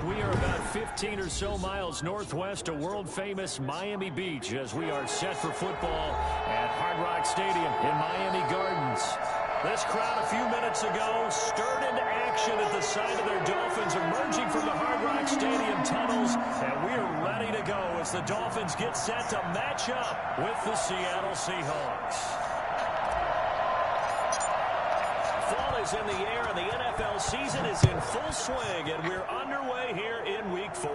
We are about 15 or so miles northwest of world-famous Miami Beach as we are set for football at Hard Rock Stadium in Miami Gardens. This crowd a few minutes ago stirred into action at the sight of their Dolphins emerging from the Hard Rock Stadium tunnels, and we're ready to go as the Dolphins get set to match up with the Seattle Seahawks. Fall is in the air, and the NFL season is in full swing, and we're underway here in Week 4.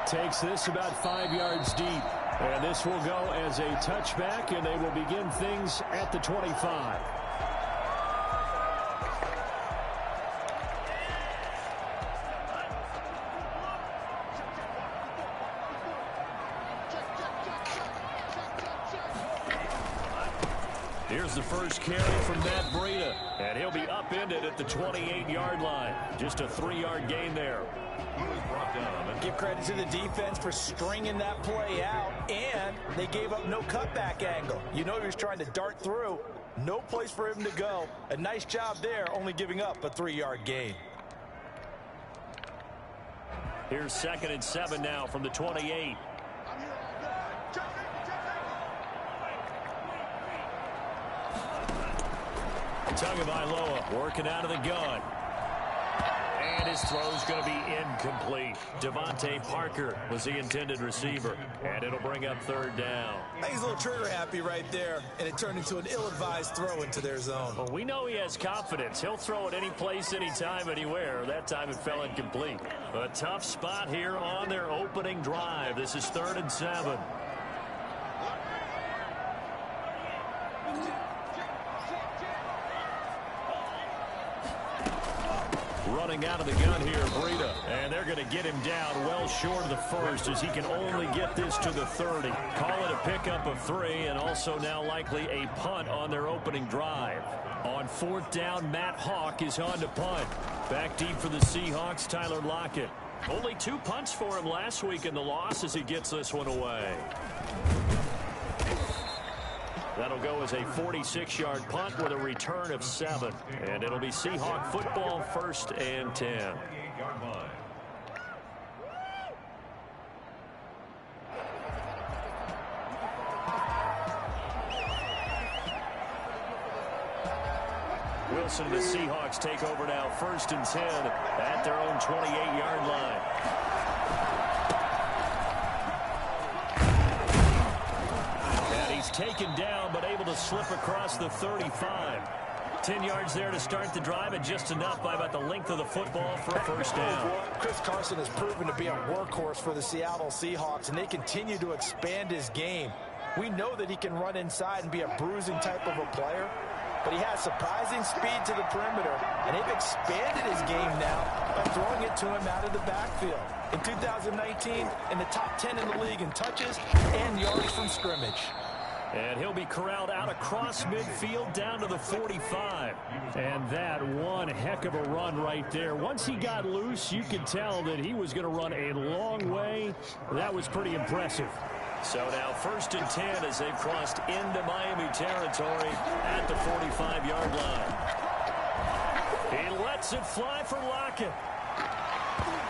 Takes this about 5 yards deep, and this will go as a touchback, and they will begin things at the 25. Here's the first carry from Matt Breida, and he'll be upended at the 28-yard line. Just a 3-yard gain there. Give credit to the defense for stringing that play out, and they gave up no cutback angle. You know he was trying to dart through. No place for him to go. A nice job there, only giving up a 3-yard gain. Here's 2nd and 7 now from the 28. Tagovailoa working out of the gun. And his throw's going to be incomplete. Devontae Parker was the intended receiver. And it'll bring up 3rd down. I think he's a little trigger happy right there. And it turned into an ill-advised throw into their zone. Well, we know he has confidence. He'll throw it any place, anytime, anywhere. That time it fell incomplete. A tough spot here on their opening drive. This is 3rd and 7. Running out of the gun here, Breida. And they're going to get him down well short of the first as he can only get this to the 30. Call it a pickup of 3 and also now likely a punt on their opening drive. On 4th down, Matt Hawk is on to punt. Back deep for the Seahawks, Tyler Lockett. Only 2 punts for him last week in the loss as he gets this one away. That'll go as a 46-yard punt with a return of 7. And it'll be Seahawk football, 1st and 10. Wilson and the Seahawks take over now, 1st and 10 at their own 28-yard line. Taken down, but able to slip across the 35. 10 yards there to start the drive, and just enough by about the length of the football for a 1st down. Chris Carson has proven to be a workhorse for the Seattle Seahawks, and they continue to expand his game. We know that he can run inside and be a bruising type of a player, but he has surprising speed to the perimeter, and they've expanded his game now by throwing it to him out of the backfield. In 2019, in the top 10 in the league in touches and yards from scrimmage. And he'll be corralled out across midfield down to the 45. And that one heck of a run right there. Once he got loose, you could tell that he was going to run a long way. That was pretty impressive. So now 1st and 10 as they've crossed into Miami territory at the 45-yard line. He lets it fly for Lockett.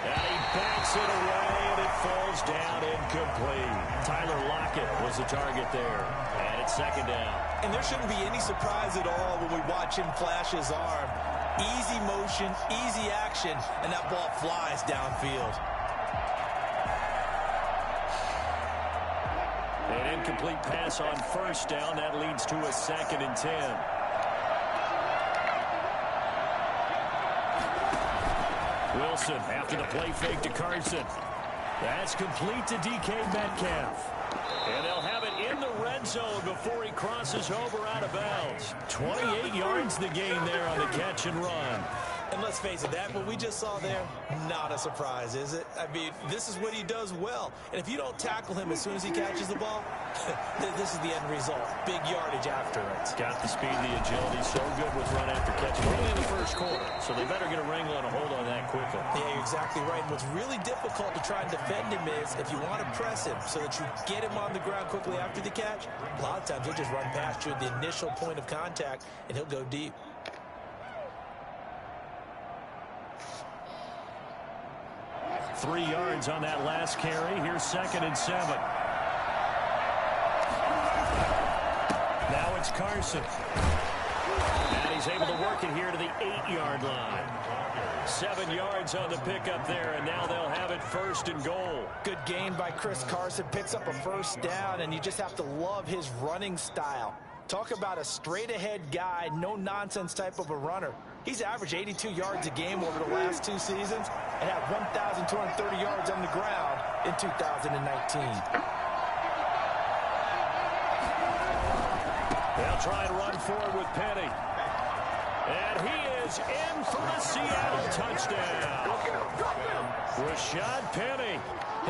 And he backs it away, and it falls down incomplete. Tyler Lockett was the target there. And it's 2nd down. And there shouldn't be any surprise at all when we watch him flash his arm. Easy motion, easy action, and that ball flies downfield. An incomplete pass on 1st down. That leads to a 2nd and 10. Wilson after the play fake to Carson. That's complete to DK Metcalf. And they'll have it in the red zone before he crosses over out of bounds. 28 yards the gain there on the catch and run. And let's face it, that what we just saw there, not a surprise, is it? I mean, this is what he does well. And if you don't tackle him as soon as he catches the ball, this is the end result. Big yardage after it. Got the speed, the agility, so good with run after catch. Only in the 1st quarter, so they better get a wrangle and a hold on that quickly. Yeah, you're exactly right. And what's really difficult to try and defend him is if you want to press him so that you get him on the ground quickly after the catch, a lot of times he'll just run past you at the initial point of contact, and he'll go deep. 3 yards on that last carry. Here's 2nd and 7. Now it's Carson. And he's able to work it here to the 8-yard line. 7 yards on the pickup there, and now they'll have it 1st and goal. Good gain by Chris Carson. Picks up a 1st down, and you just have to love his running style. Talk about a straight-ahead guy, no-nonsense type of a runner. He's averaged 82 yards a game over the last 2 seasons and had 1,230 yards on the ground in 2019. They'll try and run forward with Penny. And he is in for a Seattle touchdown. Rashad Penny,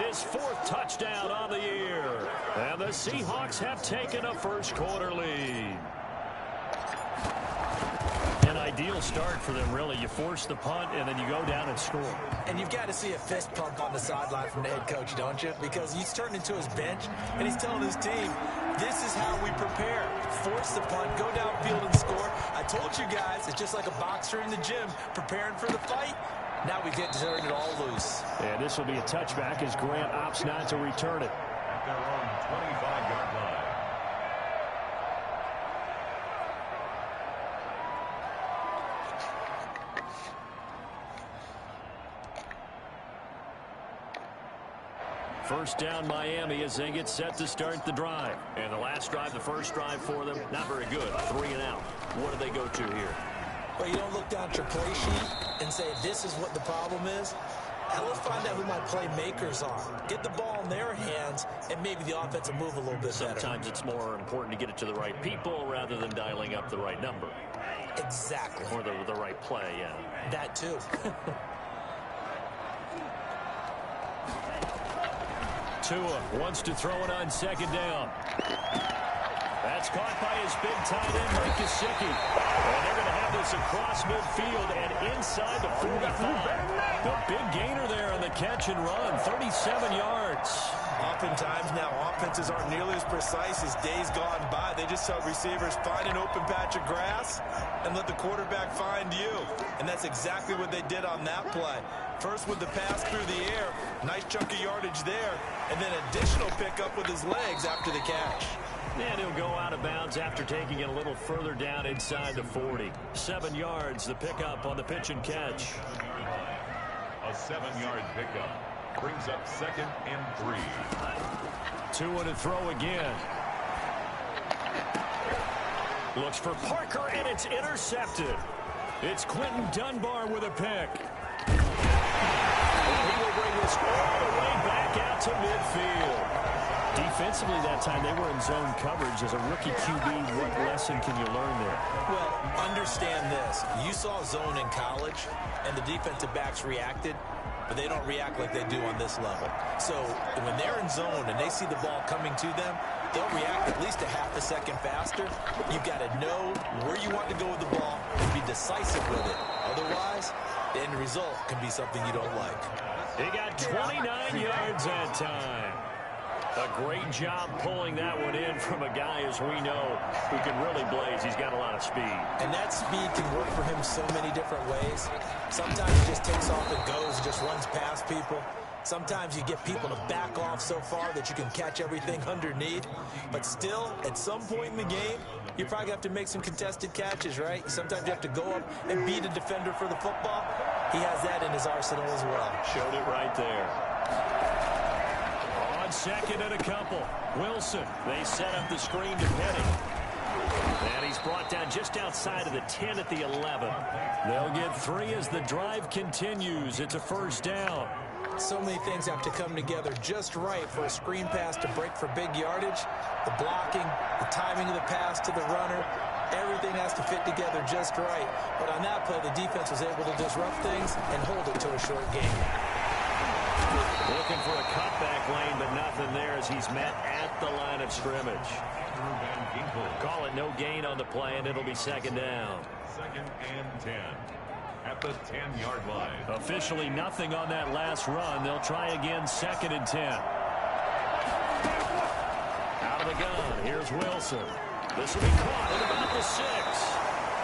his 4th touchdown on the year. And the Seahawks have taken a first-quarter lead. An ideal start for them, really. You force the punt, and then you go down and score. And you've got to see a fist pump on the sideline from the head coach, don't you? Because he's turning into his bench, and he's telling his team, this is how we prepare. Force the punt, go downfield and score. I told you guys, it's just like a boxer in the gym preparing for the fight. Now we get to turn it all loose. And this will be a touchback as Grant opts not to return it. At their own 25-yard line. First down Miami as they get set to start the drive. And the last drive, the first drive for them, not very good. 3 and out. What do they go to here? Well, you don't look down at your play sheet and say, this is what the problem is. Now let's find out who my playmakers are. Get the ball in their hands, and maybe the offense will move a little bit better. Sometimes it's more important to get it to the right people rather than dialing up the right number. Exactly. Or the right play, yeah. That too. Tua wants to throw it on 2nd down. That's caught by his big tight end, Mike Gesicki. And they're going to have this across midfield and inside the 45. The big gainer there on the catch and run, 37 yards. Oftentimes now offenses aren't nearly as precise as days gone by. They just tell receivers, find an open patch of grass and let the quarterback find you. And that's exactly what they did on that play. First with the pass through the air, nice chunk of yardage there, and then additional pickup with his legs after the catch. And he'll go out of bounds after taking it a little further down inside the 40. 7 yards, the pickup on the pitch and catch. A 7-yard pickup brings up 2nd and 3. Tua to throw again. Looks for Parker, and it's intercepted. It's Quentin Dunbar with a pick. And he will bring this all the way back out to midfield. Defensively that time, they were in zone coverage. As a rookie QB, what lesson can you learn there? Well, understand this. You saw zone in college, and the defensive backs reacted, but they don't react like they do on this level. So when they're in zone and they see the ball coming to them, they'll react at least a half a second faster. You've got to know where you want to go with the ball and be decisive with it. Otherwise, the end result can be something you don't like. He got 29 yards that time. A great job pulling that one in from a guy, as we know, who can really blaze. He's got a lot of speed. And that speed can work for him so many different ways. Sometimes he just takes off and goes and just runs past people. Sometimes you get people to back off so far that you can catch everything underneath. But still, at some point in the game, you probably have to make some contested catches, right? Sometimes you have to go up and beat a defender for the football. He has that in his arsenal as well. Showed it right there. On 2nd and a couple. Wilson, they set up the screen to Penny. And he's brought down just outside of the 10 at the 11. They'll get 3 as the drive continues. It's a 1st down. So many things have to come together just right for a screen pass to break for big yardage. The blocking, the timing of the pass to the runner, everything has to fit together just right. But on that play, the defense was able to disrupt things and hold it to a short game. Looking for a cutback lane, but nothing there as he's met at the line of scrimmage. Call it no gain on the play, and it'll be 2nd down. 2nd and 10. At the 10-yard line. Officially nothing on that last run. They'll try again, 2nd and 10. Out of the gun, here's Wilson. This will be caught at about the 6.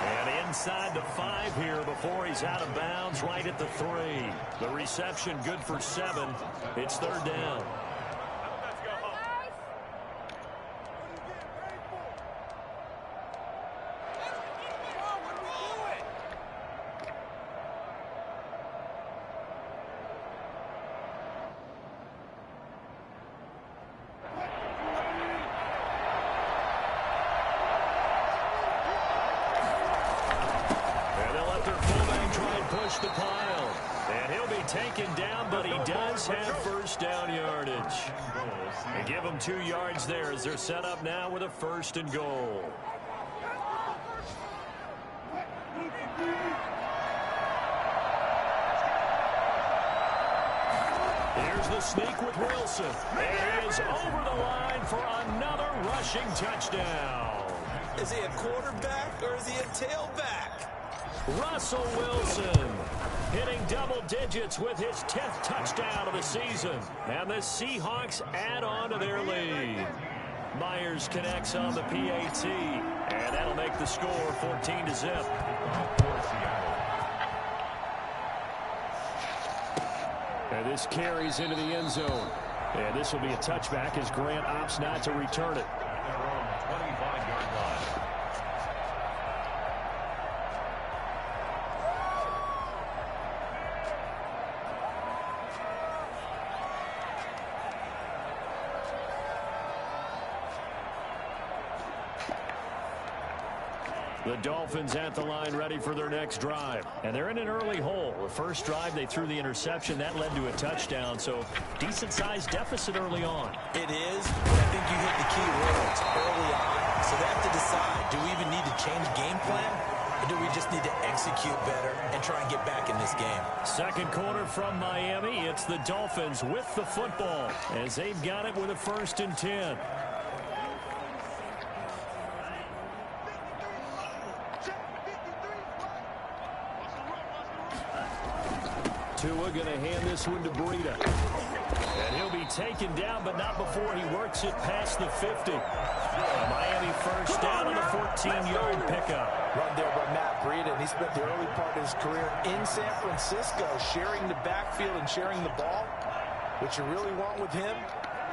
And inside the 5 here before he's out of bounds, right at the 3. The reception good for 7. It's 3rd down. The pile, and he'll be taken down, but he does have first down yardage. They give him 2 yards there as they're set up now with a 1st and goal. Here's the sneak with Wilson, and he is over the line for another rushing touchdown. Is he a quarterback or is he a tailback? Russell Wilson hitting double digits with his 10th touchdown of the season. And the Seahawks add on to their lead. Myers connects on the PAT. And that'll make the score 14-0. And this carries into the end zone. And this will be a touchback as Grant opts not to return it. Their own 25-yard line. The Dolphins at the line ready for their next drive. And they're in an early hole. The first drive, they threw the interception. That led to a touchdown. So decent-sized deficit early on. It is, but I think you hit the key words early on. So they have to decide, do we even need to change game plan? Or do we just need to execute better and try and get back in this game? Second quarter from Miami. It's the Dolphins with the football as they've got it with a 1st and 10. Tua going to hand this one to Breida. And he'll be taken down, but not before he works it past the 50. Miami first down on the 14-yard pickup. Run there by Matt Breida, and he spent the early part of his career in San Francisco sharing the backfield and sharing the ball. What you really want with him,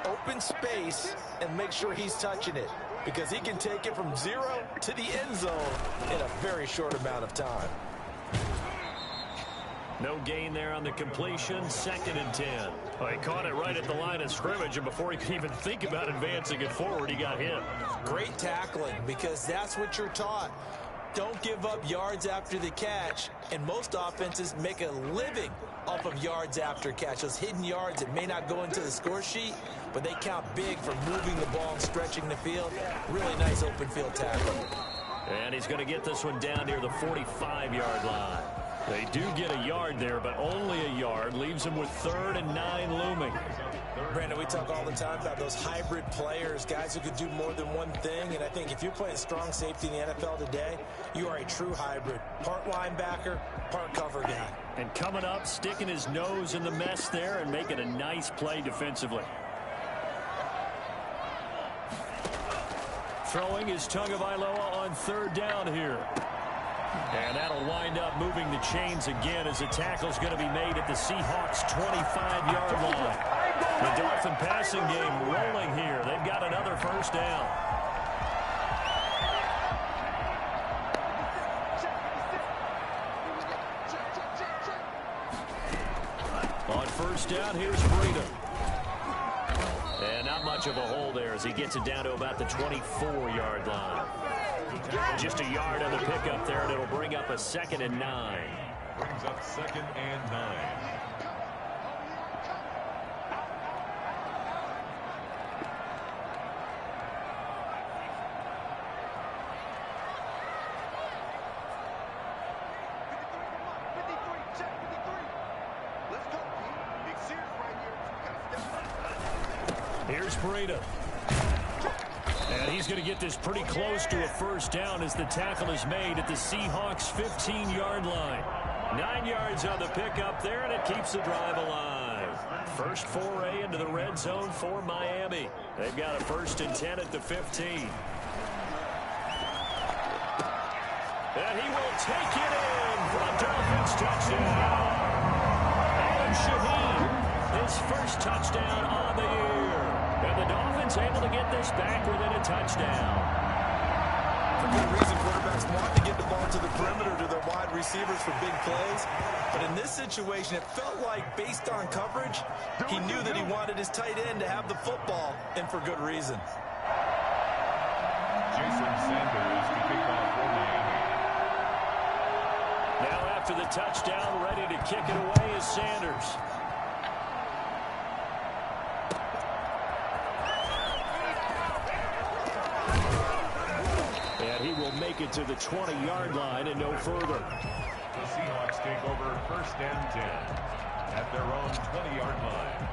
open space and make sure he's touching it, because he can take it from 0 to the end zone in a very short amount of time. No gain there on the completion. 2nd and 10. Well, he caught it right at the line of scrimmage, and before he could even think about advancing it forward, he got hit. Great tackling, because that's what you're taught. Don't give up yards after the catch, and most offenses make a living off of yards after catch. Those hidden yards that may not go into the score sheet, but they count big for moving the ball and stretching the field. Really nice open field tackle. And he's going to get this one down near the 45-yard line. They do get a yard there, but only a yard. Leaves them with 3rd and 9 looming. Brandon, we talk all the time about those hybrid players, guys who could do more than one thing. And I think if you're playing strong safety in the NFL today, you are a true hybrid. Part linebacker, part cover guy. And coming up, sticking his nose in the mess there and making a nice play defensively. Throwing is Tagovailoa on 3rd down here. And that'll wind up moving the chains again as the tackle's going to be made at the Seahawks' 25-yard line. The Dolphin passing game rolling here. They've got another 1st down. On 1st down, here's Breida. And not much of a hole there as he gets it down to about the 24-yard line. Just a yard on the pickup there, and it'll bring up a 2nd and 9. Brings up 2nd and 9. Here's Breida. And he's going to get this pretty close to a 1st down as the tackle is made at the Seahawks' 15-yard line. 9 yards on the pickup there, and it keeps the drive alive. First foray into the red zone for Miami. They've got a 1st and 10 at the 15. And he will take it in for a Dolphins touchdown. And Shaheen, his first touchdown on the year. And the Dolphins able to get this back within a touchdown. For good reason, quarterbacks want to get the ball to the perimeter to their wide receivers for big plays. But in this situation, it felt like, based on coverage, he knew that he wanted his tight end to have the football, and for good reason. Jason Sanders to kick off for Miami. Now after the touchdown, ready to kick it away is Sanders. And he will make it to the 20-yard line and no further. The Seahawks take over 1st and 10 at their own 20-yard line.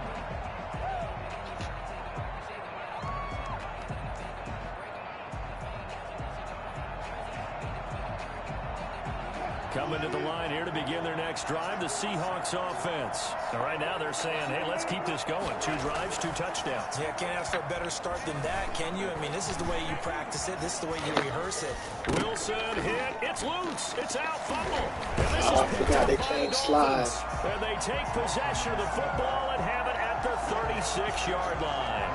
Coming to the line here to begin their next drive, the Seahawks offense. Now, right now they're saying, hey, let's keep this going. 2 drives, 2 touchdowns. Yeah, can't ask for a better start than that, can you? I mean, this is the way you practice it. This is the way you rehearse it. Wilson hit. It's loose. It's out. Fumble. And this Oh, is I forgot they can't slide. And they take possession of the football and have it at the 36-yard line.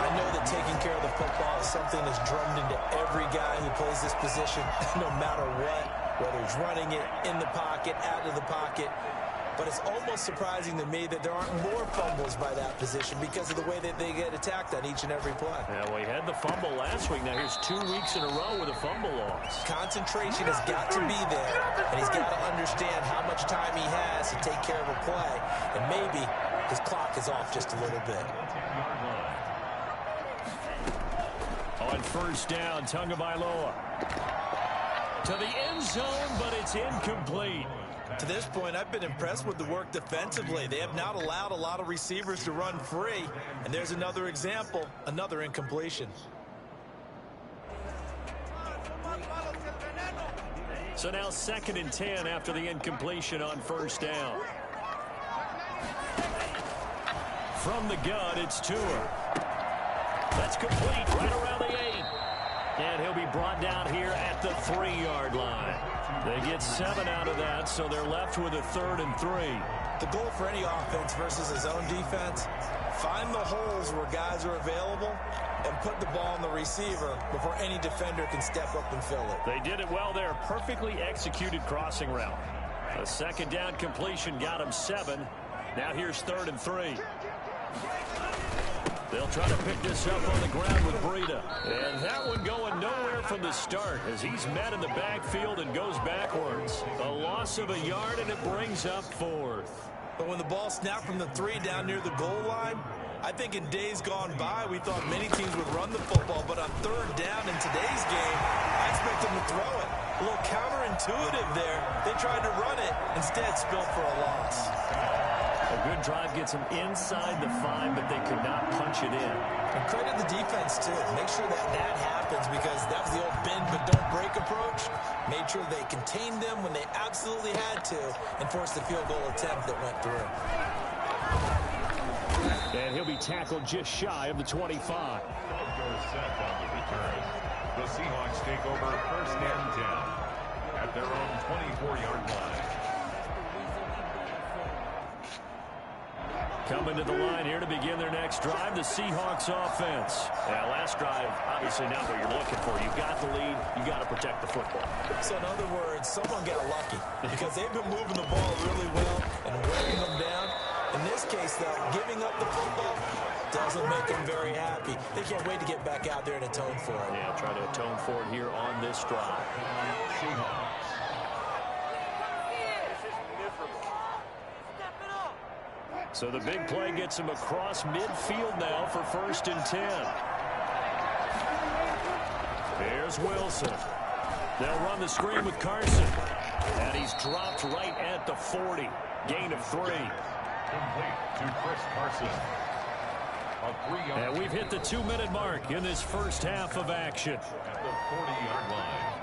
I know that taking care of the football is something that's drummed into every guy who plays this position, no matter what, whether he's running it, in the pocket, out of the pocket. But it's almost surprising to me that there aren't more fumbles by that position because of the way that they get attacked on each and every play. Yeah, we had the fumble last week. Now here's 2 weeks in a row with a fumble loss. Concentration has got to be there, and he's got to understand how much time he has to take care of a play. And maybe his clock is off just a little bit. On 1st down, Tagovailoa to the end zone, but it's incomplete. To this point, I've been impressed with the work defensively. They have not allowed a lot of receivers to run free. And there's another example, another incompletion. So now 2nd and 10 after the incompletion on 1st down. From the gun, it's Tua. That's complete right around the 8. And he'll be brought down here at the 3-yard line. They get 7 out of that, so they're left with a 3rd and 3. The goal for any offense versus his own defense, find the holes where guys are available and put the ball on the receiver before any defender can step up and fill it. They did it well there. Perfectly executed crossing route. A 2nd down completion got him 7. Now here's 3rd and 3. They'll try to pick this up on the ground with Breida. And that one going nowhere from the start as he's met in the backfield and goes backwards. A loss of a yard, and it brings up 4th. But when the ball snapped from the 3 down near the goal line, I think in days gone by, we thought many teams would run the football. But on 3rd down in today's game, I expect them to throw it. A little counterintuitive there. They tried to run it, instead spilled for a loss. A good drive gets them inside the 5, but they could not punch it in. And credit the defense, too. Make sure that that happens because that was the old bend but don't break approach. Made sure they contained them when they absolutely had to and forced the field goal attempt that went through. And he'll be tackled just shy of the 25. Set on the return. The Seahawks take over 1st and 10 at their own 24-yard line. Coming to the line here to begin their next drive, the Seahawks offense. Yeah, last drive, obviously not what you're looking for. You've got the lead. You've got to protect the football. So in other words, someone got lucky because they've been moving the ball really well and wearing them down. In this case, though, giving up the football doesn't make them very happy. They can't wait to get back out there and atone for it. Yeah, try to atone for it here on this drive. Seahawks. So the big play gets him across midfield now for 1st and 10. Here's Wilson. They'll run the screen with Carson. And he's dropped right at the 40. Gain of 3. Complete to Chris Carson. And we've hit the 2-minute mark in this first half of action. At the 40-yard line.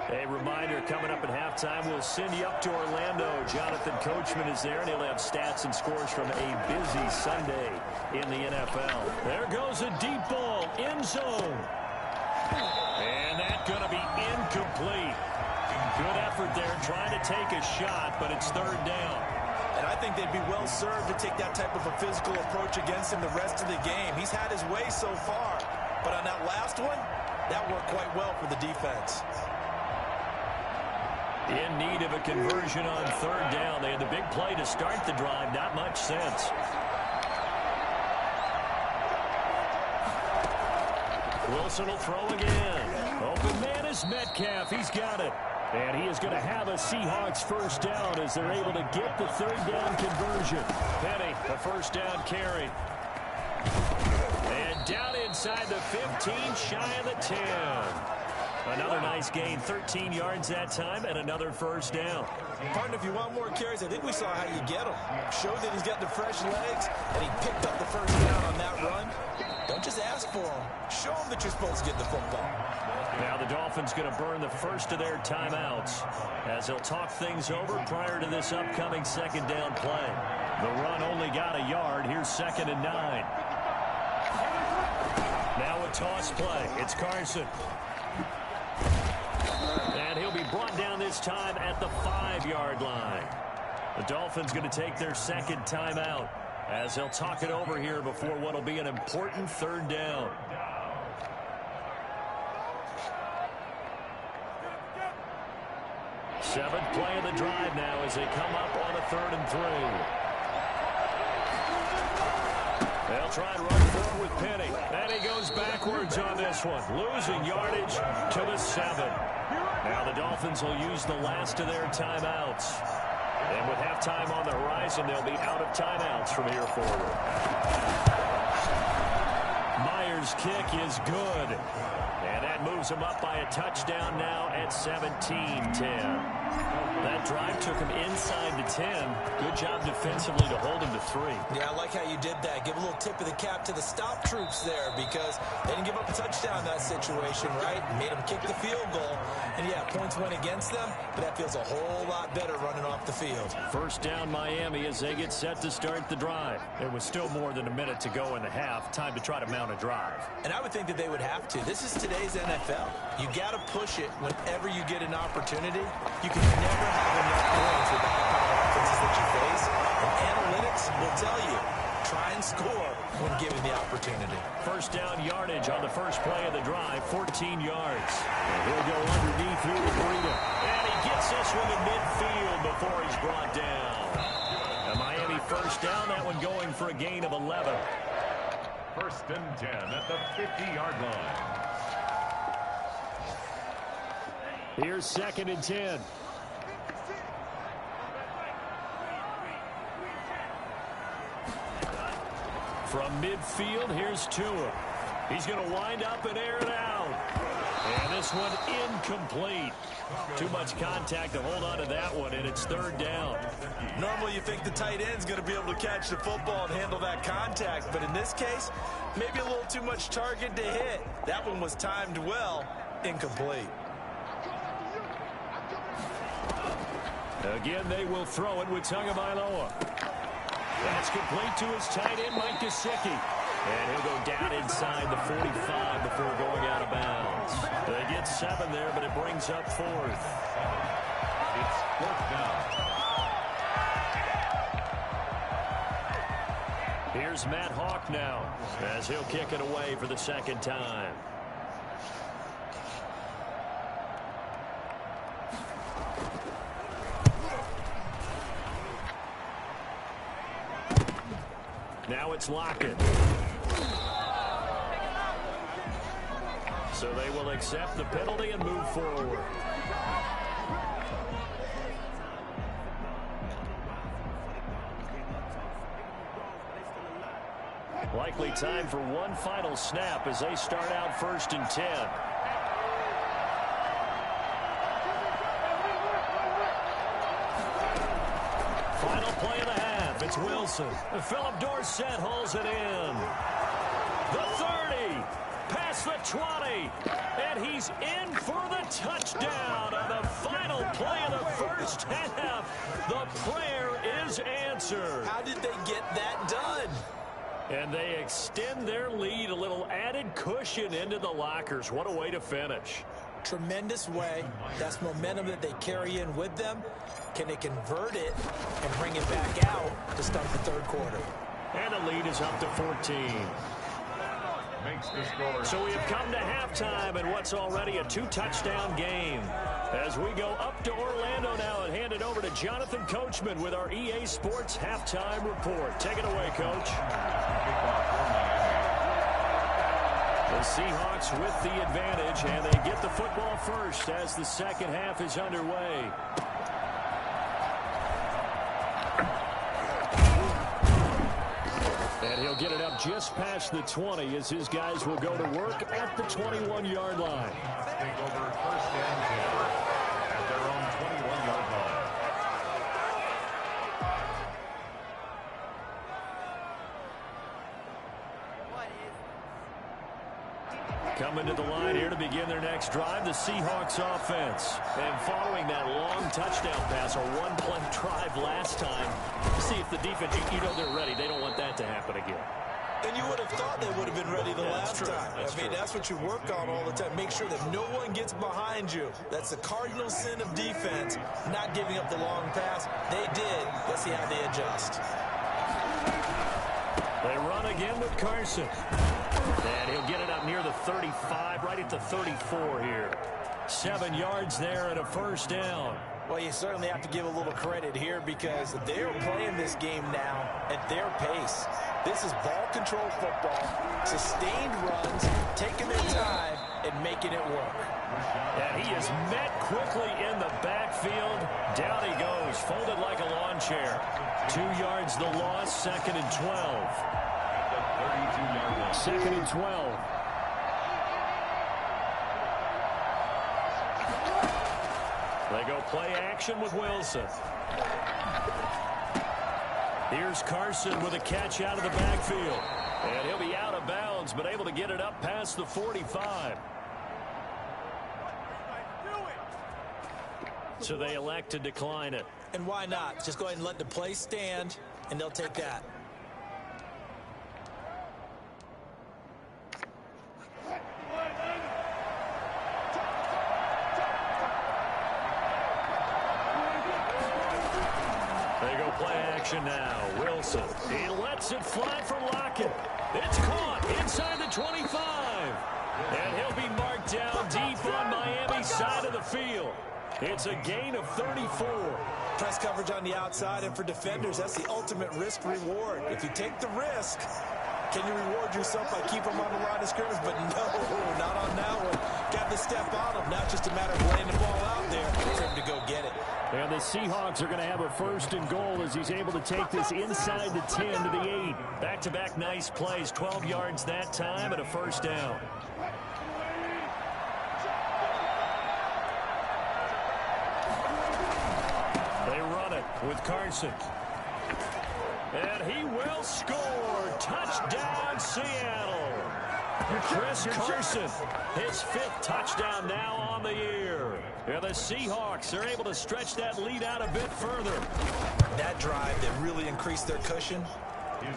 A reminder, coming up at halftime, we'll send you up to Orlando. Jonathan Coachman is there, and he'll have stats and scores from a busy Sunday in the NFL. There goes a deep ball, end zone. And that's going to be incomplete. Good effort there, trying to take a shot, but it's third down. And I think they'd be well served to take that type of a physical approach against him the rest of the game. He's had his way so far, but on that last one, that worked quite well for the defense. In need of a conversion on third down. They had the big play to start the drive. Not much sense. Wilson will throw again. Open man is Metcalf. He's got it. And he is going to have a Seahawks first down as they're able to get the third down conversion. Penny, the first down carry. And down inside the 15, shy of the 10. Another nice gain, 13 yards that time, and another first down. Partner, if you want more carries, I think we saw how you get them. Showed that he's got the fresh legs, and he picked up the first down on that run. Don't just ask for them. Show them that you're supposed to get the football. Now the Dolphins going to burn the first of their timeouts as they'll talk things over prior to this upcoming second down play. The run only got a yard. Here's 2nd and 9. Now a toss play. It's Carson. And he'll be brought down this time at the 5-yard line. The Dolphins going to take their second timeout as they'll talk it over here before what will be an important third down. Seventh play of the drive now as they come up on a 3rd and 3. They'll try and run forward with Penny. And he goes backwards on this one, losing yardage to the 7. Now the Dolphins will use the last of their timeouts. And with halftime on the horizon, they'll be out of timeouts from here forward. Myers' kick is good. And that moves him up by a touchdown now at 17-10. That drive took him inside the 10. Good job defensively to hold him to 3. Yeah, I like how you did that. Give a little tip of the cap to the stop troops there because they didn't give up a touchdown in that situation, right? Made them kick the field goal. And, yeah, points went against them, but that feels a whole lot better running off the field. First down Miami as they get set to start the drive. There was still more than a minute to go in the half. Time to try to mount a drive. And I would think that they would have to. This is today's NFL. You got to push it whenever you get an opportunity. You can never have enough points with the high-powered offenses that you face. And analytics will tell you, try and score when given the opportunity. First down yardage on the first play of the drive, 14 yards. And he'll go underneath here to Breida. And he gets this one to midfield before he's brought down. A Miami first down, that one going for a gain of 11. 1st and 10 at the 50-yard line. Here's 2nd and 10. From midfield, here's Tua. He's going to wind up and air it out. And this one incomplete. Too much contact to hold on to that one, and it's 3rd down. Normally you think the tight end's going to be able to catch the football and handle that contact, but in this case, maybe a little too much target to hit. That one was timed well, incomplete. Again, they will throw it with Tagovailoa. That's complete to his tight end, Mike Gesicki. And he'll go down inside the 45 before going out of bounds. They get 7 there, but it brings up 4th. It's 4th down. Here's Matt Hawk now as he'll kick it away for the 2nd time. Now it's Lockett. So they will accept the penalty and move forward. Likely time for one final snap as they start out 1st and 10. Final play of the half. It's Wilson. Philip Dorsett holds it in. The 30. past the 20. And he's in for the touchdown on the final play of the first half. The prayer is answered. How did they get that done? And they extend their lead, a little added cushion into the lockers. What a way to finish. Tremendous way. That's momentum that they carry in with them. Can they convert it and bring it back out to start the third quarter? And the lead is up to 14. Makes the score. So we have come to halftime in what's already a 2-touchdown game. As we go up to Orlando now and hand it over to Jonathan Coachman with our EA Sports Halftime Report. Take it away, Coach. The Seahawks with the advantage, and they get the football first as the second half is underway. And he'll get it up just past the 20 as his guys will go to work at the 21-yard line. Take over first and 10 at their own 21-yard line. Coming to the line here to begin their next drive, the Seahawks offense. And following that long touchdown pass, a one-play drive last time, see if the defense, you know they're ready. They don't want that to happen again. And you would have thought they would have been ready the last time. That's what you work on all the time. Make sure that no one gets behind you. That's the cardinal sin of defense, not giving up the long pass. They did. Let's see how they adjust. They run again with Carson. And he'll get it up near the 35, right at the 34 here. 7 yards there and a first down. Well, you certainly have to give a little credit here because they're playing this game now at their pace. This is ball control football, sustained runs, taking their time, and making it work. And he is met quickly in the backfield. Down he goes, folded like a lawn chair. 2 yards the loss, second and 12. Second and 12. They go play action with Wilson. Here's Carson with a catch out of the backfield. And he'll be out of bounds, but able to get it up past the 45. So they elect to decline it. And why not? Just go ahead and let the play stand, and they'll take that. Now, Wilson. He lets it fly for Lockett. It's caught inside the 25. And he'll be marked down deep on Miami's side of the field. It's a gain of 34. Press coverage on the outside, and for defenders, that's the ultimate risk reward. If you take the risk, can you reward yourself by keeping them on the line of scrimmage? But no, not on that one. Got to step on them. Now it's just a matter of laying the ball out there for him to go get it. And the Seahawks are going to have a first and goal as he's able to take this inside the 10 to the 8. Back-to-back nice plays, 12 yards that time and a first down. They run it with Carson. And he will score. Touchdown, Seattle. Chris Carson, his 5th touchdown now on the year. And the Seahawks are able to stretch that lead out a bit further. That drive that really increased their cushion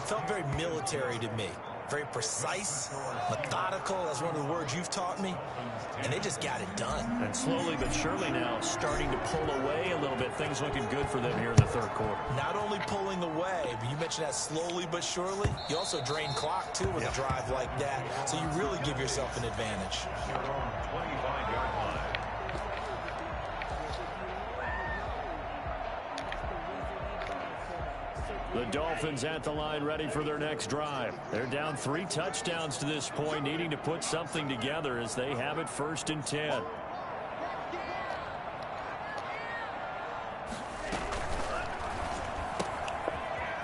felt very military to me. Very precise, methodical. That's one of the words you've taught me. And they just got it done. And slowly but surely now starting to pull away a little bit. Things looking good for them here in the third quarter. Not only pulling away, but you mentioned that slowly but surely. You also drain clock, too, with a drive like that. So you really give yourself an advantage. Your own 25-yard line. The Dolphins at the line ready for their next drive. They're down 3 touchdowns to this point, needing to put something together as they have it first and 10.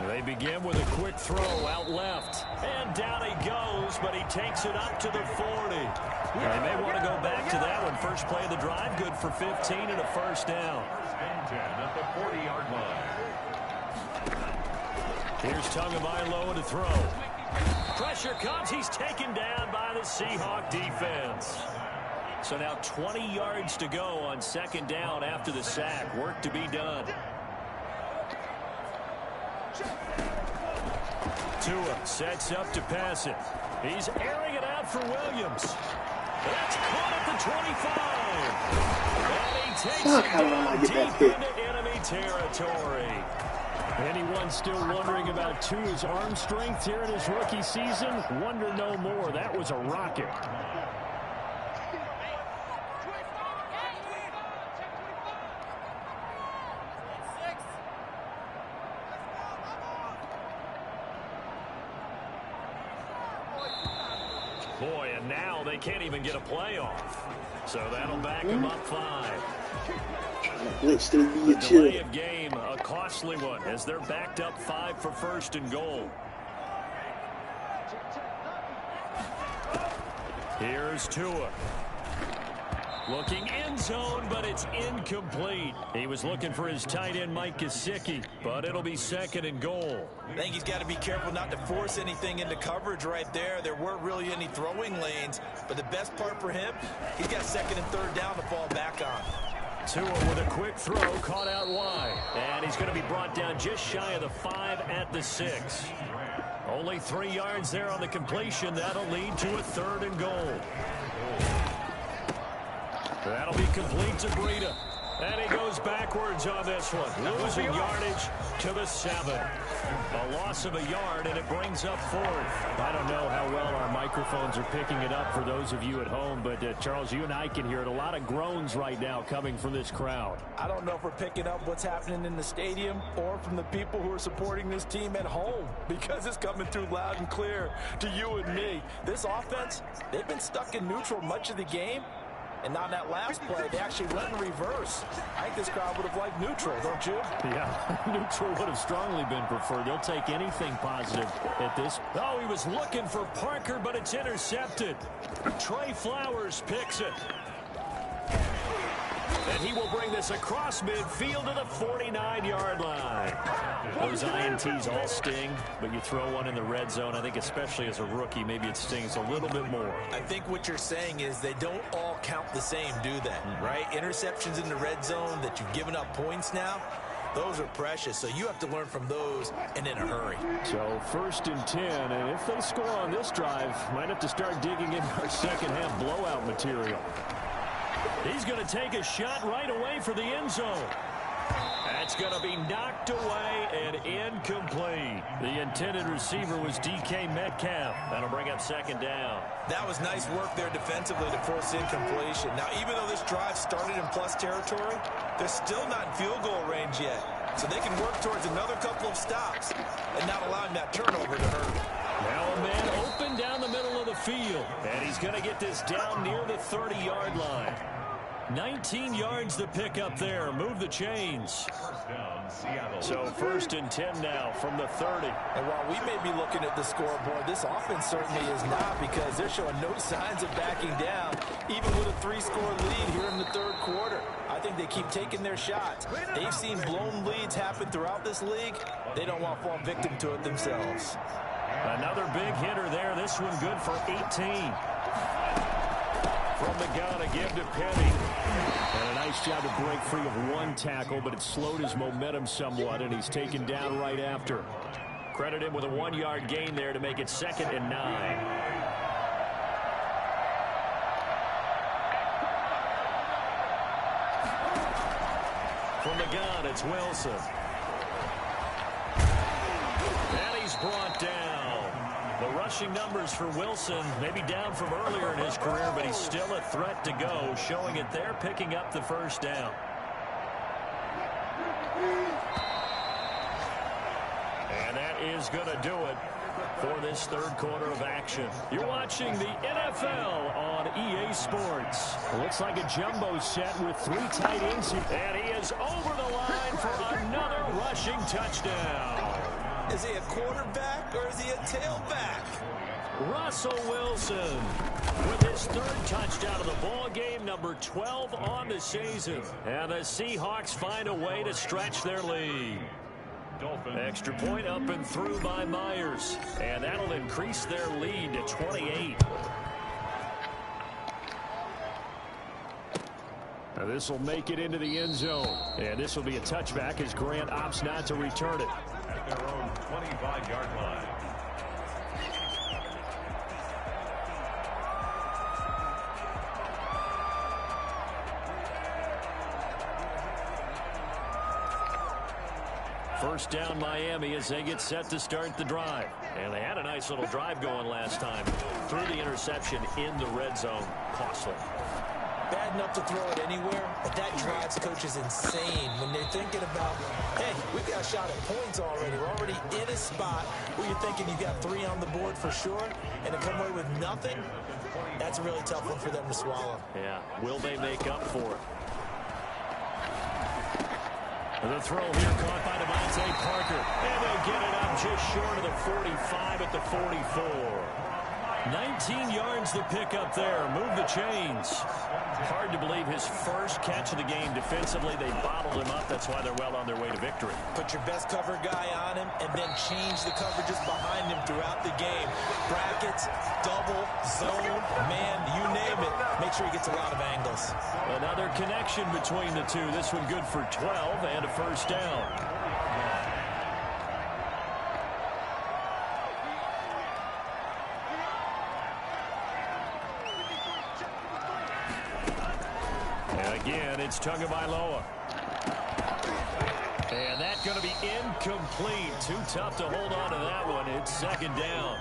They begin with a quick throw out left. And down he goes, but he takes it up to the 40. They may want to go back to that one. First play of the drive, good for 15 and a first down. And 10 at the 40-yard line. Here's Tagovailoa to throw. Pressure comes. He's taken down by the Seahawk defense. So now 20 yards to go on second down after the sack. Work to be done. Tua sets up to pass it. He's airing it out for Williams. That's caught at the 25. And he takes it down deep into enemy territory. Anyone still wondering about Tua's arm strength here in his rookie season? Wonder no more. That was a rocket. Boy, and now they can't even get a play off. So that'll back him up 5. The delay of game, a costly one, as they're backed up 5 for first and goal. Here's Tua. Looking end zone, but it's incomplete. He was looking for his tight end, Mike Gesicki, but it'll be second and goal. I think he's got to be careful not to force anything into coverage right there. There weren't really any throwing lanes, but the best part for him, he's got second and third down to fall back on. Tua with a quick throw, caught out wide. And he's going to be brought down just shy of the 5 at the 6. Only 3 yards there on the completion. That'll lead to a third and goal. That'll be complete to Breida. And he goes backwards on this one. Losing yardage to the 7. A loss of a yard, and it brings up 4th. I don't know how well our microphones are picking it up for those of you at home, but Charles, you and I can hear it. A lot of groans right now coming from this crowd. I don't know if we're picking up what's happening in the stadium or from the people who are supporting this team at home, because it's coming through loud and clear to you and me. This offense, they've been stuck in neutral much of the game. And on that last play, they actually went in reverse. I think this crowd would have liked neutral, don't you? Yeah, neutral would have strongly been preferred. They'll take anything positive at this. Oh, he was looking for Parker, but it's intercepted. Trey Flowers picks it. And he will bring this across midfield to the 49-yard line. Those INTs all sting, but you throw one in the red zone, I think especially as a rookie, maybe it stings a little bit more. I think what you're saying is they don't all count the same, do they? Right? Interceptions in the red zone that you've given up points now, those are precious, so you have to learn from those and in a hurry. So first and 10, and if they score on this drive, might have to start digging in our second half blowout material. He's going to take a shot right away for the end zone. That's going to be knocked away and incomplete. The intended receiver was DK Metcalf. That'll bring up second down. That was nice work there defensively to force incompletion. Now, even though this drive started in plus territory, they're still not in field goal range yet. So they can work towards another couple of stops and not allowing that turnover to hurt. Now a man open down the middle of the field. And he's going to get this down near the 30-yard line. 19 yards to pick up there. Move the chains. So first and 10 now from the 30. And while we may be looking at the scoreboard, this offense certainly is not, because they're showing no signs of backing down, even with a 3-score lead here in the third quarter. I think they keep taking their shots. They've seen blown leads happen throughout this league. They don't want to fall victim to it themselves. Another big hitter there. This one good for 18. From the gun, a give to Penny. And a nice job to break free of one tackle, but it slowed his momentum somewhat, and he's taken down right after. Credit him with a 1-yard gain there to make it 2nd and 9. From the gun, it's Wilson. And he's brought down. The rushing numbers for Wilson maybe down from earlier in his career, but he's still a threat to go, showing it there, picking up the first down. And that is going to do it for this third quarter of action. You're watching the NFL on EA Sports. It looks like a jumbo set with 3 tight ends. And he is over the line for another rushing touchdown. Is he a quarterback or is he a tailback? Russell Wilson with his 3rd touchdown of the ball game, number 12 on the season. And the Seahawks find a way to stretch their lead. Extra point up and through by Myers. And that'll increase. increase their lead to 28. Now this will make it into the end zone. And this will be a touchback as Grant opts not to return it. At their own 25-yard line. First down Miami as they get set to start the drive. And they had a nice little drive going last time. Threw the interception in the red zone. Costly. Bad enough to throw it anywhere, but that drives coaches insane when they're thinking about, hey, we've got a shot at points already. We're already in a spot where you're thinking you've got 3 on the board for sure, and to come away with nothing, that's a really tough one for them to swallow. Yeah, will they make up for it? The throw here caught by Devontae Parker. And they get it up just short of the 45 at the 44. 19 yards the pick up there. Move the chains. Hard to believe his first catch of the game defensively. They bottled him up. That's why they're well on their way to victory. Put your best cover guy on him and then change the coverages behind him throughout the game. Brackets, double, zone, man, you name it. Make sure he gets a lot of angles. Another connection between the two. This one good for 12 and a first down. Again, it's Tagovailoa. And that's going to be incomplete. Too tough to hold on to that one. It's second down.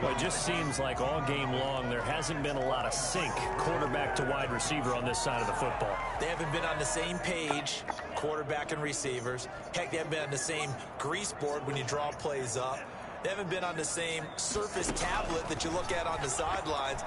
Well, it just seems like all game long there hasn't been a lot of sync quarterback to wide receiver on this side of the football. They haven't been on the same page, quarterback and receivers. Heck, they haven't been on the same grease board when you draw plays up. They haven't been on the same surface tablet that you look at on the sidelines.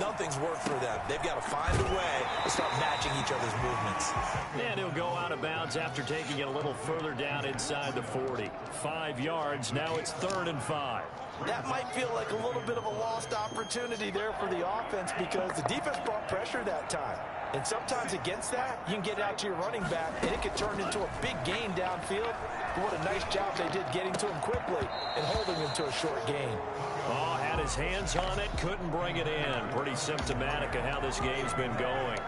Nothing's worked for them. They've got to find a way to start matching each other's movements. And he'll go out of bounds after taking it a little further down inside the 40. 5 yards. Now it's 3rd and 5. That might feel like a little bit of a lost opportunity there for the offense because the defense brought pressure that time. And sometimes against that, you can get out to your running back, and it could turn into a big gain downfield. But what a nice job they did getting to him quickly and holding him to a short gain. Oh, had his hands on it, couldn't bring it in. Pretty symptomatic of how this game's been going.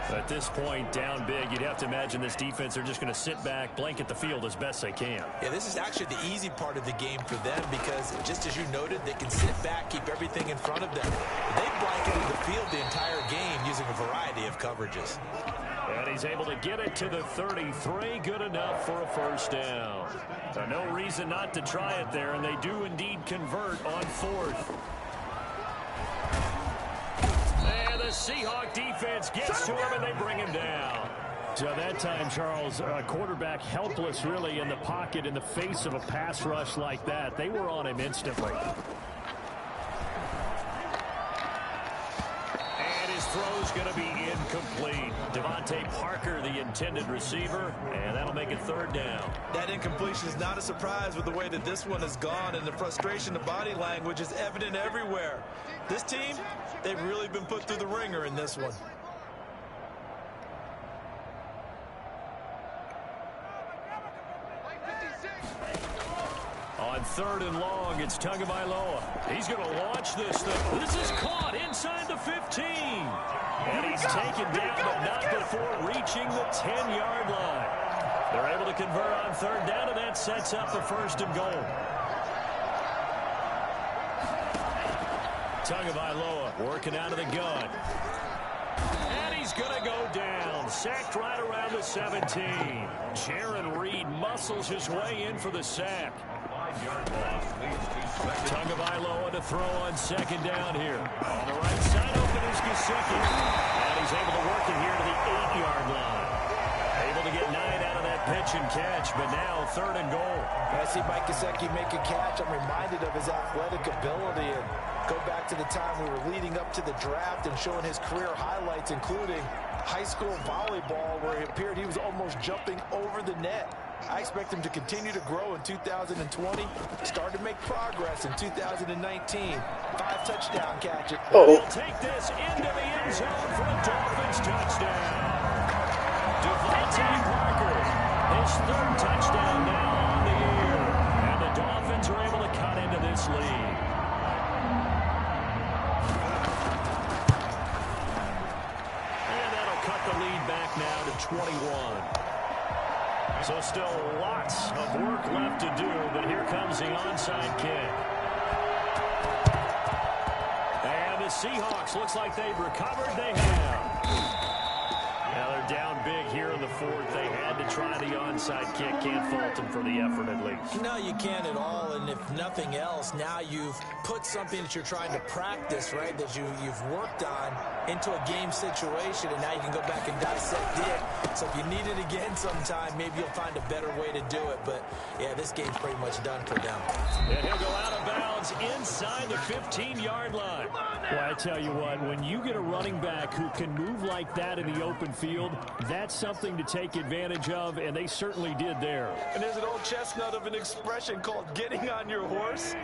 At this point, down big, you'd have to imagine this defense are just going to sit back, blanket the field as best they can. Yeah, this is actually the easy part of the game for them because, just as you noted, they can sit back, keep everything in front of them. They've blanketed the field the entire game using a variety of coverages. And he's able to get it to the 33. Good enough for a first down. So no reason not to try it there, and they do indeed convert on 4th. And the Seahawk defense gets to him, and they bring him down. So that time, Charles, quarterback helpless really in the pocket in the face of a pass rush like that. They were on him instantly. Throw's going to be incomplete. Devontae Parker, the intended receiver, and that'll make it 3rd down. That incompletion is not a surprise with the way that this one has gone, and the frustration of body language is evident everywhere. This team, they've really been put through the ringer in this one. On 3rd and long, it's Tagovailoa. He's going to launch this thing. This is caught inside the 15. And he's taken down, but not before reaching the 10-yard line. They're able to convert on 3rd down, and that sets up a 1st and goal. Tagovailoa working out of the gun. And he's going to go down. Sacked right around the 17. Jaron Reed muscles his way in for the sack. Tagovailoa to throw on 2nd down here. On the right side, open is Gesicki. And he's able to work it here to the 8-yard line. Able to get 9 out of that pitch and catch, but now 3rd and goal. I see Mike Gesicki make a catch. I'm reminded of his athletic ability. And go back to the time we were leading up to the draft and showing his career highlights, including high school volleyball, where it appeared he was almost jumping over the net. I expect him to continue to grow in 2020. Start to make progress in 2019. 5 touchdown catches. He'll take this into the end zone for a Dolphins touchdown. Devontae Parker, his 3rd touchdown now on the year. And the Dolphins are able to cut into this lead. 21. So still lots of work left to do, but here comes the onside kick. And the Seahawks, looks like they've recovered. They have. Now they're down big here in the fourth. They had to try the onside kick. Can't fault them for the effort at least. No, you can't at all. And if nothing else, now you've put something that you're trying to practice, right, that you've worked on into a game situation, and now you can go back and dissect it. So if you need it again sometime, maybe you'll find a better way to do it. But, yeah, this game's pretty much done for them. And he'll go out of bounds inside the 15-yard line. Well, I tell you what, when you get a running back who can move like that in the open field, that's something to take advantage of, and they certainly did there. And there's an old chestnut of an expression called getting on your horse.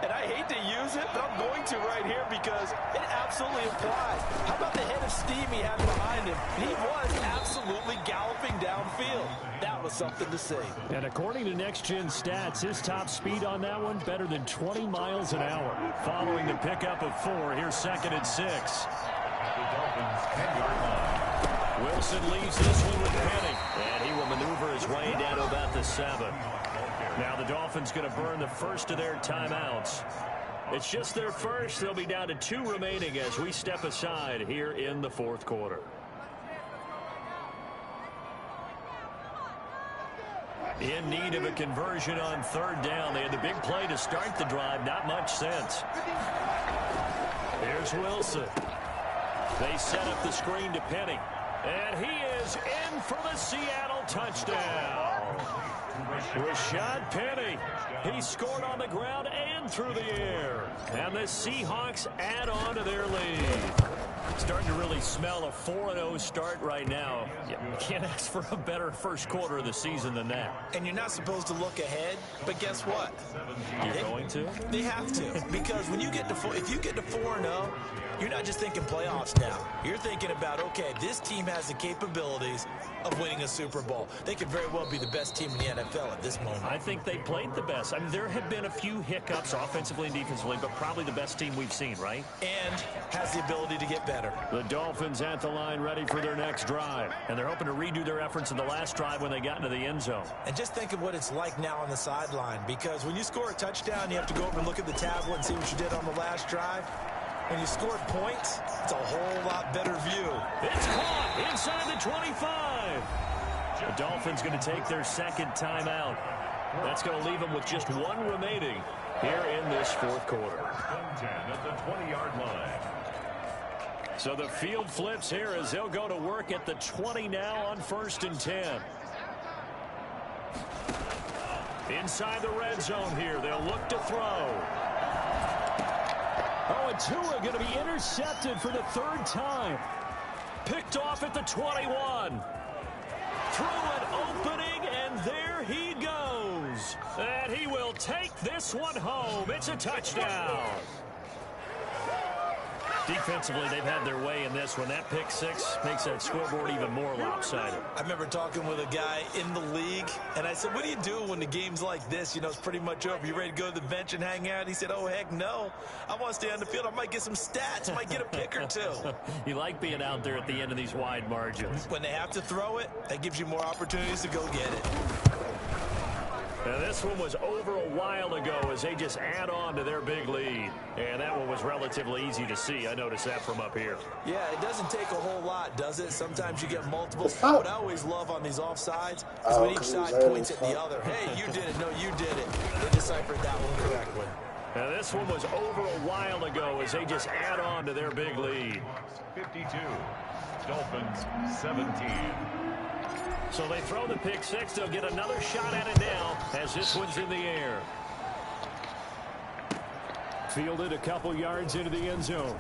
And I hate to use it, but I'm going to right here because it absolutely applies. How about the head of steam he had behind him? He was absolutely galloping downfield. That was something to see. And according to Next Gen Stats, his top speed on that one, better than 20 miles an hour. Following the pickup of 4, here's 2nd and 6. The Dolphins 10-yard line. Wilson leaves this one with Penny, and he will maneuver his way down to about the 7. Now the Dolphins going to burn the first of their timeouts. It's just their first. They'll be down to 2 remaining as we step aside here in the fourth quarter. In need of a conversion on 3rd down. They had the big play to start the drive. Not much sense. Here's Wilson. They set up the screen to Penny. And he is in for the Seattle touchdown. Rashad Penny. He scored on the ground and through the air. And the Seahawks add on to their lead. Starting to really smell a 4-0 start right now. You can't ask for a better first quarter of the season than that. And you're not supposed to look ahead, but guess what? You're going to? They have to. Because when you get to if you get to 4-0, you're not just thinking playoffs now. You're thinking about, okay, this team has the capabilities of winning a Super Bowl. They could very well be the best team in the NFL at this moment. I think they played the best. I mean, there have been a few hiccups offensively and defensively, but probably the best team we've seen, right? And has the ability to get better. The Dolphins at the line ready for their next drive. And they're hoping to redo their efforts in the last drive when they got into the end zone. And just think of what it's like now on the sideline. Because when you score a touchdown, you have to go over and look at the tablet and see what you did on the last drive. When you scored points, it's a whole lot better view. It's caught inside the 25. The Dolphins going to take their 2nd timeout. That's going to leave them with just 1 remaining here in this fourth quarter. 10 at the 20-yard line. So the field flips here as they'll go to work at the 20 now on 1st and 10. Inside the red zone here, they'll look to throw. Oh, and Tua going to be intercepted for the 3rd time. Picked off at the 21. Through an opening, and there he goes. And he will take this one home. It's a touchdown. Defensively, they've had their way in this one. That pick 6 makes that scoreboard even more lopsided. I remember talking with a guy in the league, and I said, what do you do when the game's like this? You know, it's pretty much over. You ready to go to the bench and hang out? He said, oh, heck no. I want to stay on the field. I might get some stats. I might get a pick or 2. You like being out there at the end of these wide margins. When they have to throw it, that gives you more opportunities to go get it. Now, this one was over a while ago as they just add on to their big lead. And that one was relatively easy to see. I noticed that from up here. Yeah, it doesn't take a whole lot, does it? Sometimes you get multiple. What I always love on these offsides is when each side points at the other. Hey, you did it. No, you did it. They deciphered that one correctly. Now, this one was over a while ago as they just add on to their big lead. 52. Dolphins 17. So they throw the pick 6. They'll get another shot at it now as this one's in the air. Fielded a couple yards into the end zone.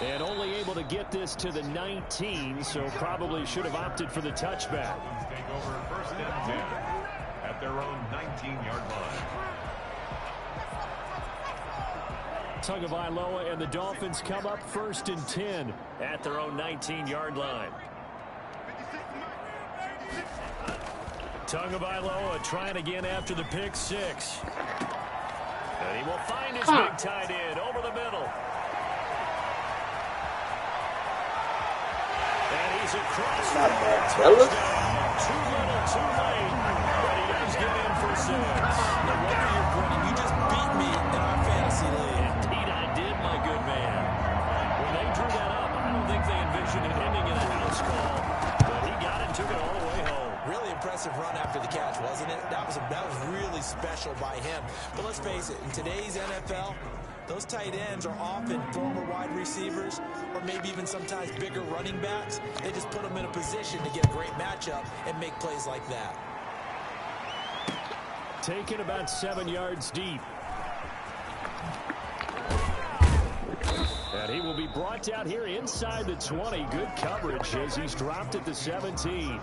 And only able to get this to the 19, so probably should have opted for the touchback. Take over 1st and 10 at their own 19-yard line. Tagovailoa and the Dolphins come up 1st and 10 at their own 19-yard line. Tagovailoa trying again after the pick 6. And he will find his big tight end over the middle. And he's is across Not the bad. touchdown. Too little, too late, but he does get in for 6. No wonder you're grinning. You just beat me in our fantasy league. Indeed, I did, my good man. When they drew that up, I don't think they envisioned it ending in a house call, but he got it and took it all the way home. Really impressive run after the catch, wasn't it? That was really special by him. But let's face it, in today's NFL, those tight ends are often former wide receivers or maybe even sometimes bigger running backs. They just put them in a position to get a great matchup and make plays like that. Taken about 7 yards deep. And he will be brought down here inside the 20. Good coverage as he's dropped at the 17.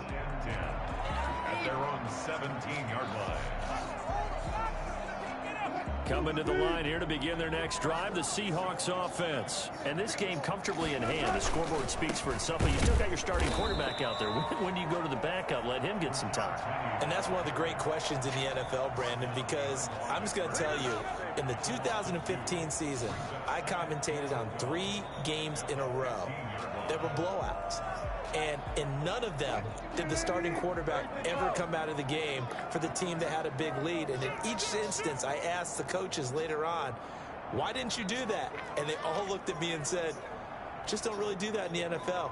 At their own 17-yard line. Coming to the line here to begin their next drive, the Seahawks offense. And this game comfortably in hand. The scoreboard speaks for itself, but you still got your starting quarterback out there. When do you go to the backup? Let him get some time. And that's one of the great questions in the NFL, Brandon, because I'm just going to tell you, in the 2015 season, I commentated on 3 games in a row that were blowouts. And in none of them did the starting quarterback ever come out of the game for the team that had a big lead. And in each instance, I asked the coaches later on, why didn't you do that? And they all looked at me and said, just don't really do that in the NFL.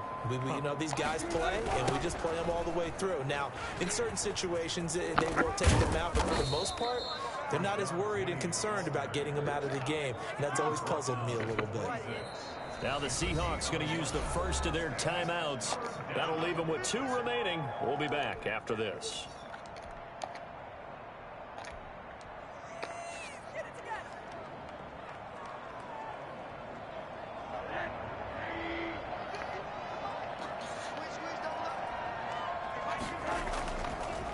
You know, these guys play, and we just play them all the way through. Now, in certain situations, they will take them out, but for the most part, they're not as worried and concerned about getting them out of the game. And that's always puzzled me a little bit. Now the Seahawks going to use the first of their timeouts. That'll leave them with 2 remaining. We'll be back after this.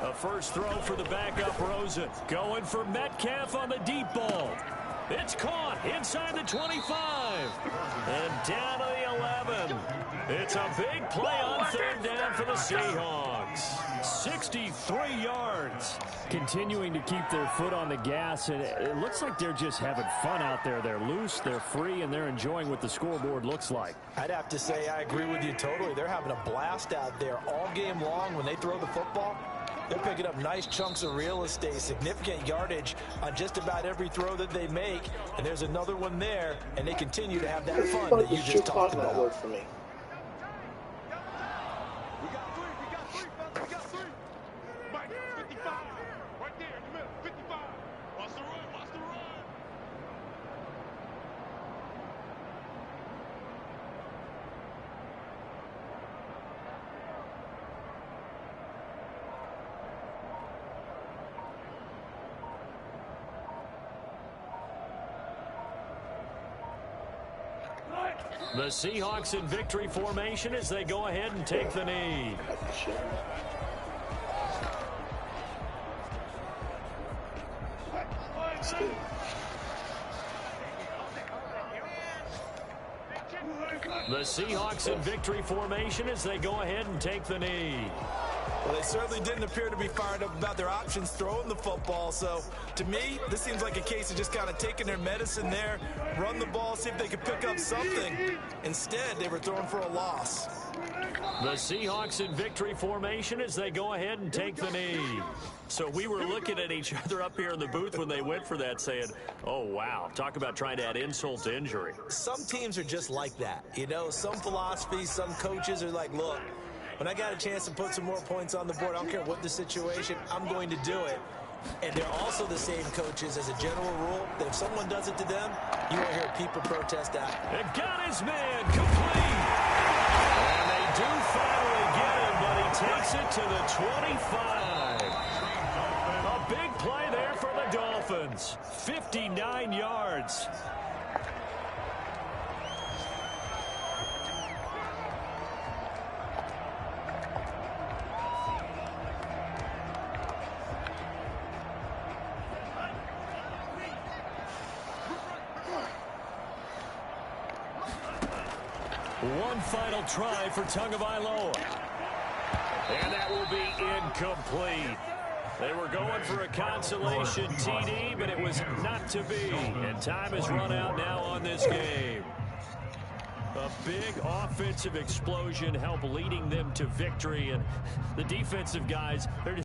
A first throw for the backup Rosen. Going for Metcalf on the deep ball. It's caught inside the 25. And down to the 11. It's a big play on 3rd down for the Seahawks. 63 yards. Continuing to keep their foot on the gas. And it looks like they're just having fun out there. They're loose, they're free, and they're enjoying what the scoreboard looks like. I'd have to say I agree with you totally. They're having a blast out there all game long when they throw the football. They're picking up nice chunks of real estate, significant yardage on just about every throw that they make. And there's another one there, and they continue to have that fun that you just talked about. Work for me. We got three. Mike, 55. Right there in the middle, 55. Watch the run. The Seahawks in victory formation as they go ahead and take the knee. The Seahawks in victory formation as they go ahead and take the knee. Well, they certainly didn't appear to be fired up about their options throwing the football. So, to me, this seems like a case of just kind of taking their medicine there, run the ball, see if they could pick up something. Instead, they were throwing for a loss. The Seahawks in victory formation as they go ahead and take the knee. So we were looking at each other up here in the booth when they went for that saying, oh, wow, talk about trying to add insult to injury. Some teams are just like that. You know, some philosophies, some coaches are like, look, when I got a chance to put some more points on the board, I don't care what the situation, I'm going to do it. And they're also the same coaches as a general rule that if someone does it to them, you won't hear people protest that. And got his man complete. And they do finally get him, but he takes it to the 25. A big play there for the Dolphins. 59 yards. One final try for Tagovailoa. And that will be incomplete. They were going for a consolation TD, but it was not to be. And time has run out now on this game. A big offensive explosion helped leading them to victory. And the defensive guys, they're just